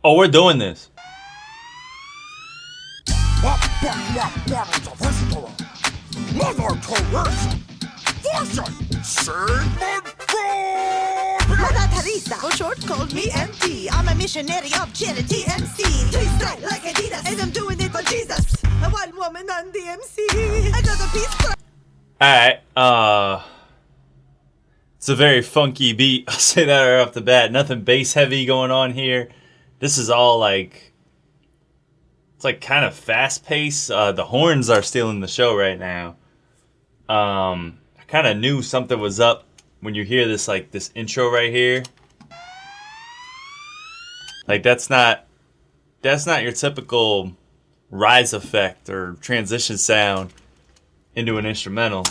Oh, we're doing this. Mother Teresa! Fortune! Sigmund Freud! Mother Teresa, for short, called me MT. I'm a missionary of charity MC. Please strike like Adidas, and I'm doing it for Jesus. A one woman on the MC. I got a piece. Alright, it's a very funky beat. I'll say that right off the bat. Nothing bass heavy going on here. This is all like, it's like kind of fast paced. The horns are stealing the show right now. I kind of knew something was up when you hear this, like this intro right here. Like that's not your typical rise effect or transition sound into an instrumental.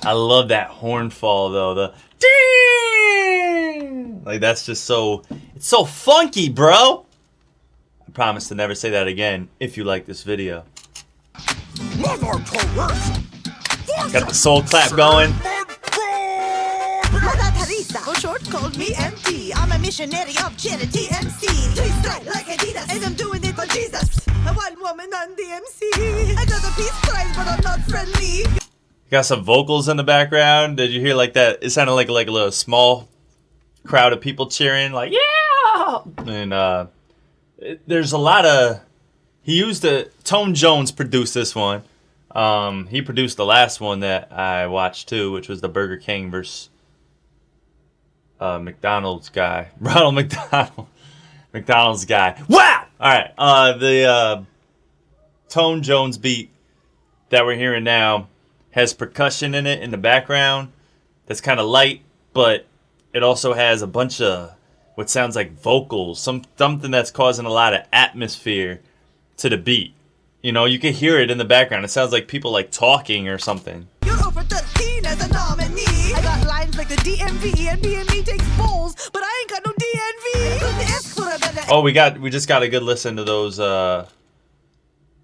I love that horn fall though. The ding! Like that's just so, it's so funky, bro. I promise to never say that again if you like this video. Mother Teresa! Got the soul clap going. Mother Teresa, for short, called me MT. I'm a missionary of charity MC. Please strike like Adidas, and I'm doing it for Jesus. A one woman on the MC. I got a peace prize, but I'm not friendly. Got some vocals in the background. Did you hear like that? It sounded like a little small crowd of people cheering, like yeah. And there's a lot of. He used Tone Jones produced this one. He produced the last one that I watched too, which was the Burger King versus McDonald's guy. Ronald McDonald. McDonald's guy. Wow! Alright, the Tone Jones beat that we're hearing now has percussion in it in the background that's kind of light, but it also has a bunch of what sounds like vocals, something that's causing a lot of atmosphere to the beat. You know, you can hear it in the background. It sounds like people like talking or something. You're over 13 as a nominee. I got lines like the DMV, and BME takes polls, but I ain't got no DNV. Couldn't ask for a better. Oh, we just got a good listen to those. I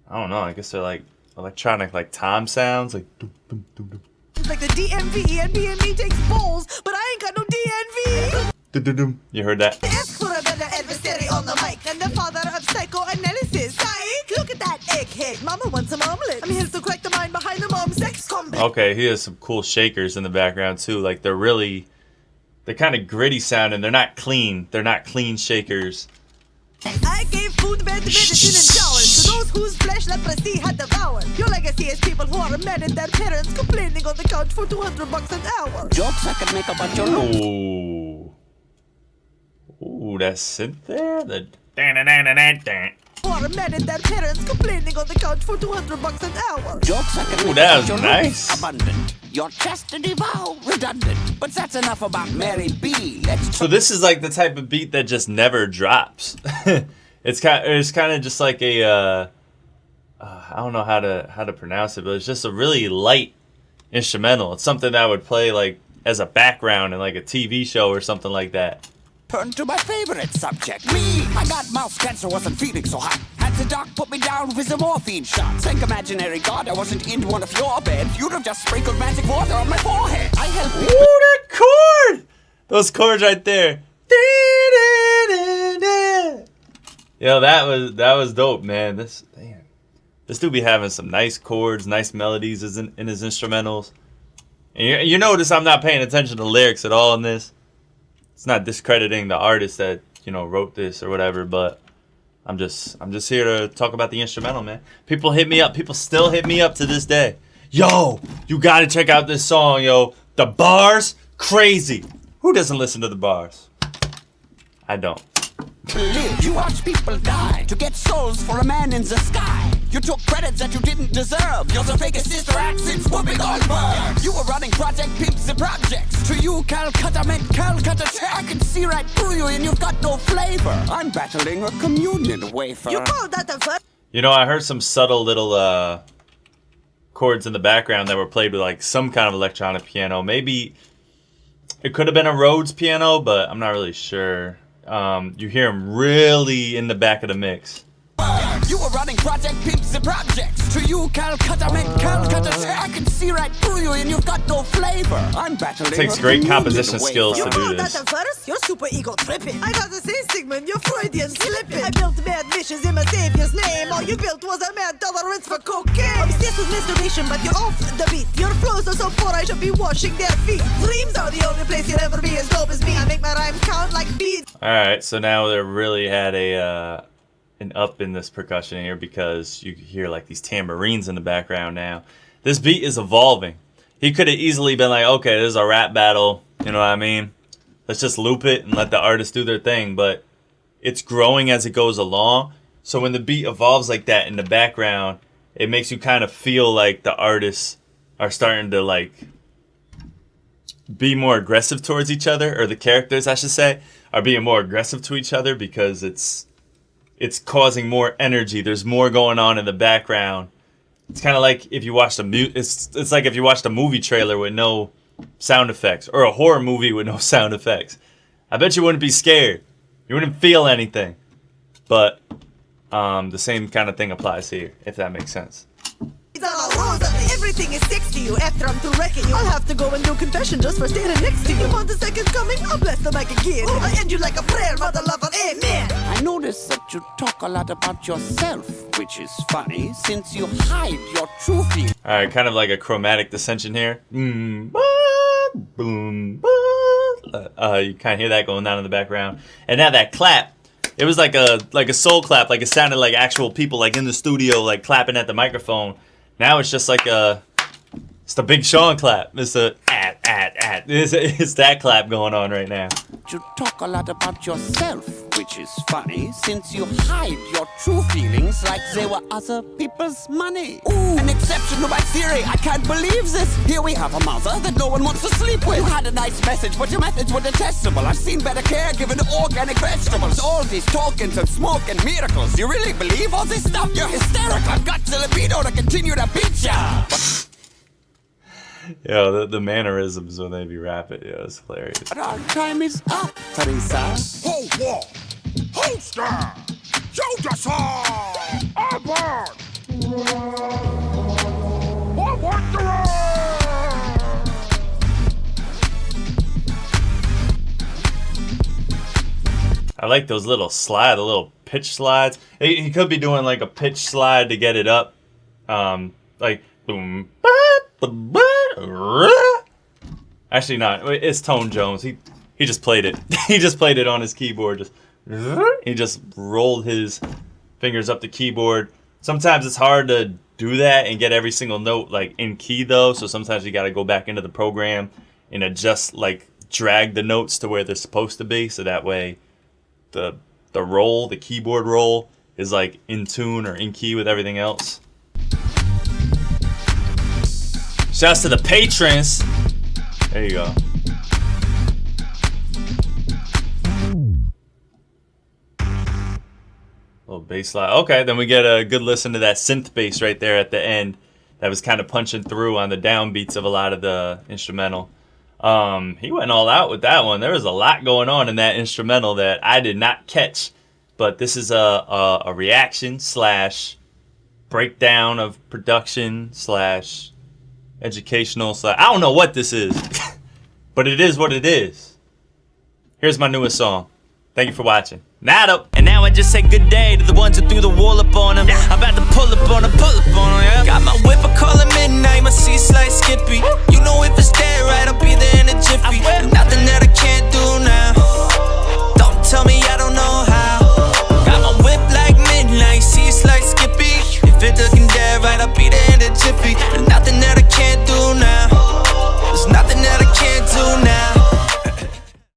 don't know. I guess they're like electronic, like tom sounds, like. Doom, doom, doom, doom. Like the DMV, and BME takes polls, but I ain't got no DNV. Doom, doom, doom. You heard that? Ask for a better adversary on the mic, and the father of psychoanalysis. Psych! Look at that egghead. Mama wants some omelet. I'm here to crack the mind behind the mom sex combat. Okay, he has some cool shakers in the background too. Like they're kind of gritty sounding. They're not clean. They're not clean shakers. I gave food, bed, medicine, and showers to those whose flesh leprosy had devoured. Your legacy is people who are mad at their parents complaining on the couch for $200 an hour. Jokes I can make about your Ooh. Ooh, that synth there? The Who are mad at their parents complaining on the couch for $200 an hour. Jokes I can Ooh, make that about was your nice. looks abundant. Your chastity vow redundant. But that's enough about Mary B. Let's So this is like the type of beat that just never drops. It's kind of just like a I don't know how to pronounce it, but it's just a really light instrumental. It's something that I would play like as a background in like a TV show or something like that. turn to my favorite subject, me. I got mouth cancer, wasn't feeling so hot. Had the doc put me down with a morphine shot. Thank imaginary God I wasn't in one of your beds. You'd have just sprinkled magic water on my forehead. I helped you. Ooh, that chord! Those chords right there. Yo, that was dope, man. This dude be having some nice chords, nice melodies in his instrumentals. And you notice I'm not paying attention to the lyrics at all in this. It's not discrediting the artist that, wrote this or whatever, but I'm just here to talk about the instrumental, man. People hit me up. People still hit me up to this day. Yo, you gotta check out this song, yo. The bars, crazy. Who doesn't listen to the bars? I don't. Live. You watch people die to get souls for a man in the sky. You took credits that you didn't deserve. You're the biggest sister act since Whoopi Goldberg. You were running Project Pimps the Projects. To you, Calcutta meant Calcutta. I can see right through you and you've got no flavor. I'm battling a communion wafer. You call that a fuck? I heard some subtle little chords in the background that were played with like some kind of electronic piano. Maybe it could have been a Rhodes piano, but I'm not really sure. You hear him really in the back of the mix. You were running Project Pimps and Projects. To you, Calcutta meant Calcutta. I can see right through you and you've got no flavor. I'm battling. It takes great composition skills to do this. That first, you're super ego tripping. I gotta say, Sigmund, you're Freudian slipping. I built mad missions in my savior's name. All you built was a mad tolerance for cocaine. Obsessed with masturbation, but you're off the beat. Your flows are so poor, I should be washing their feet. Dreams are the only place you'll ever be as dope as me. I make my rhymes count like beads. Alright, so now they really had a an up in this percussion here because you hear like these tambourines in the background now. This beat is evolving. He could have easily been like, okay, this is a rap battle, you know what I mean? Let's just loop it and let the artists do their thing, but it's growing as it goes along. So when the beat evolves like that in the background, it makes you kind of feel like the artists are starting to like be more aggressive towards each other, or the characters, I should say, are being more aggressive to each other because it's causing more energy. There's more going on in the background. It's kind of like if you watched it's like if you watched a movie trailer with no sound effects, or a horror movie with no sound effects. I bet you wouldn't be scared. You wouldn't feel anything. But the same kind of thing applies here, if that makes sense. Everything is sex to you after I'm through wrecking you. I'll have to go and do confession just for standing next to you. Want the second coming? I'll bless the mic again. I'll end you like a prayer, mother lover, amen. I notice that you talk a lot about yourself, which is funny since you hide your true feelings. Alright, kind of like a chromatic dissension here. Boom, boom. You kind of hear that going on in the background. And now that clap, it was like a soul clap, like it sounded like actual people like in the studio like clapping at the microphone. Now it's just like it's the Big Sean clap. It's the It's that clap going on right now. You talk a lot about yourself, which is funny since you hide your true feelings like they were other people's money. Ooh, an exception to my theory. I can't believe this. Here we have a mother that no one wants to sleep with. You had a nice message, but your methods were detestable. I've seen better care given to organic vegetables. All these tokens and smoke and miracles. You really believe all this stuff? You're hysterical. I've got the libido to continue to beat ya. Yo, the mannerisms when they be rapping, yo, it's hilarious. But our time is up, Teresa. Hold wall. Hold star. Show the song. Abort. Abort the road. I like those little the little pitch slides. He could be doing like a pitch slide to get it up. Like boom. Actually not. It's Tone Jones. He just played it. He just played it on his keyboard. He just rolled his fingers up the keyboard. Sometimes it's hard to do that and get every single note like in key though. So sometimes you got to go back into the program and adjust, like drag the notes to where they're supposed to be. So that way the roll, the keyboard roll is like in tune or in key with everything else. Shouts to the patrons. There you go. Little bass slide. Okay, then we get a good listen to that synth bass right there at the end. That was kind of punching through on the downbeats of a lot of the instrumental. He went all out with that one. There was a lot going on in that instrumental that I did not catch. But this is a reaction / breakdown of production / educational / I don't know what this is. But it is what it is. Here's my newest song. Thank you for watching. Nada. And now I just say good day to the ones who threw the wall up on him. I'm about to pull up on him, yeah. Got my whip, I call it midnight, my seat's like Skippy. You know if it's dead right, I'll be there in a jiffy. Nothing that I